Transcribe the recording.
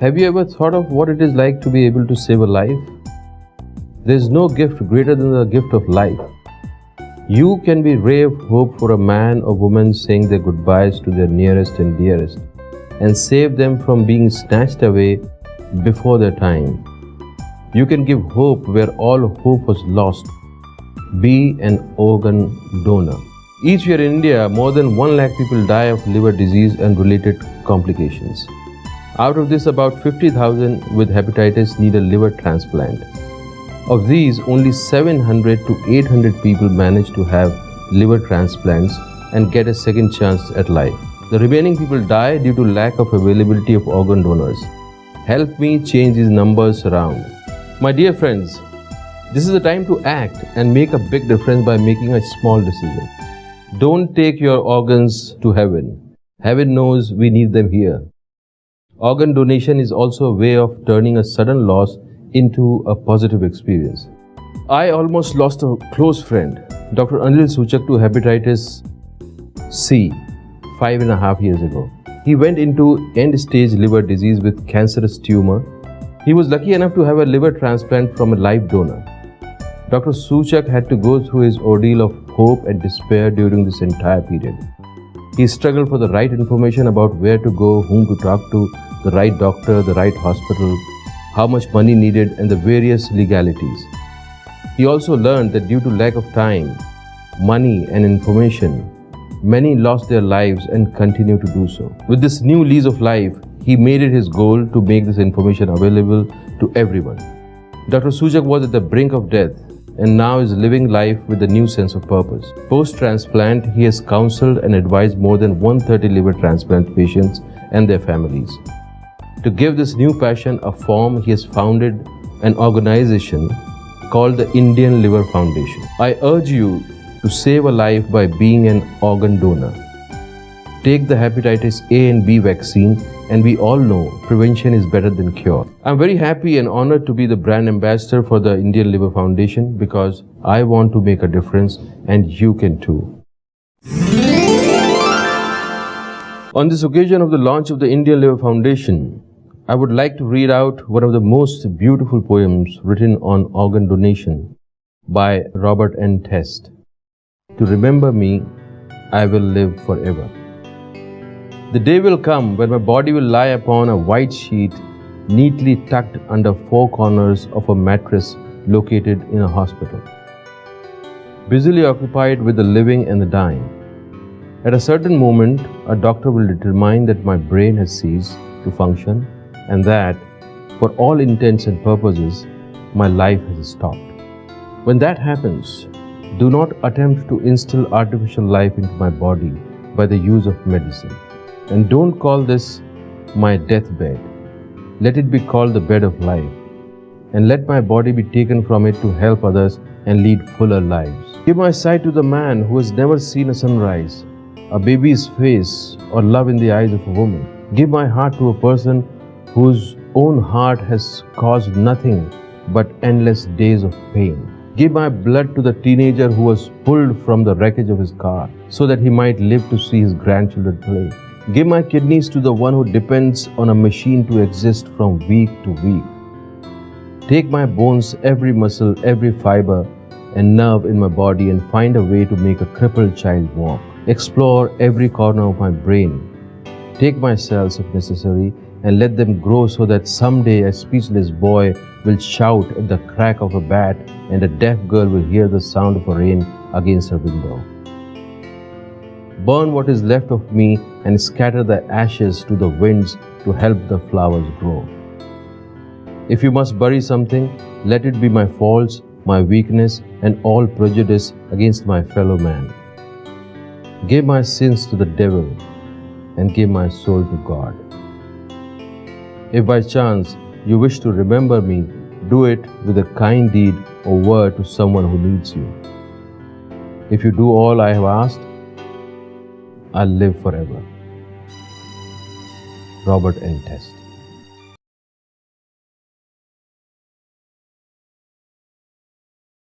Have you ever thought of what it is like to be able to save a life? There is no gift greater than the gift of life. You can be ray of hope for a man or woman saying their goodbyes to their nearest and dearest and save them from being snatched away before their time. You can give hope where all hope was lost. Be an organ donor. Each year in India, more than 1 lakh people die of liver disease and related complications. Out of this, about 50,000 with hepatitis need a liver transplant. Of these, only 700 to 800 people manage to have liver transplants and get a second chance at life. The remaining people die due to lack of availability of organ donors. Help me change these numbers around. My dear friends, this is the time to act and make a big difference by making a small decision. Don't take your organs to heaven. Heaven knows we need them here. Organ donation is also a way of turning a sudden loss into a positive experience. I almost lost a close friend, Dr. ANIL, SUCHAK, to hepatitis C 5.5 years ago. He went into end-stage liver disease with cancerous tumor. He was lucky enough to have a liver transplant from a live donor. Dr. SUCHAK had to go through his ordeal of hope and despair during this entire period. He struggled for the right information about where to go, whom to talk to, the right doctor, the right hospital, how much money needed, and the various legalities. He also learned that due to lack of time, money, and information, many lost their lives and continue to do so. With this new lease of life, he made it his goal to make this information available to everyone. Dr. SUCHAK was at the brink of death and now is living life with a new sense of purpose. Post-transplant, he has counseled and advised more than 130 liver transplant patients and their families. To give this new passion a form, he has founded an organization called the Indian Liver Foundation. I urge you to save a life by being an organ donor. Take the hepatitis A and B vaccine, and we all know prevention is better than cure. I'm very happy and honored to be the brand ambassador for the Indian Liver Foundation because I want to make a difference and you can too. On this occasion of the launch of the Indian Liver Foundation, I would like to read out one of the most beautiful poems written on organ donation by Robert N. Test. To remember me, I will live forever. The day will come when my body will lie upon a white sheet neatly tucked under 4 corners of a mattress located in a hospital, busily occupied with the living and the dying. At a certain moment, a doctor will determine that my brain has ceased to function and that, for all intents and purposes, my life has stopped. When that happens, do not attempt to instill artificial life into my body by the use of medicine. And don't call this my deathbed. Let it be called the bed of life. And let my body be taken from it to help others and lead fuller lives. Give my sight to the man who has never seen a sunrise, a baby's face, or love in the eyes of a woman. Give my heart to a person whose own heart has caused nothing but endless days of pain. Give my blood to the teenager who was pulled from the wreckage of his car so that he might live to see his grandchildren play. Give my kidneys to the one who depends on a machine to exist from week to week. Take my bones, every muscle, every fiber and nerve in my body and find a way to make a crippled child walk. Explore every corner of my brain. Take my cells if necessary and let them grow so that someday a speechless boy will shout at the crack of a bat and a deaf girl will hear the sound of a rain against her window. Burn what is left of me and scatter the ashes to the winds to help the flowers grow. If you must bury something, let it be my faults, my weakness, and all prejudice against my fellow man. Give my sins to the devil and give my soul to God. If by chance you wish to remember me, do it with a kind deed or word to someone who needs you. If you do all I have asked, I'll live forever. Robert N. Test.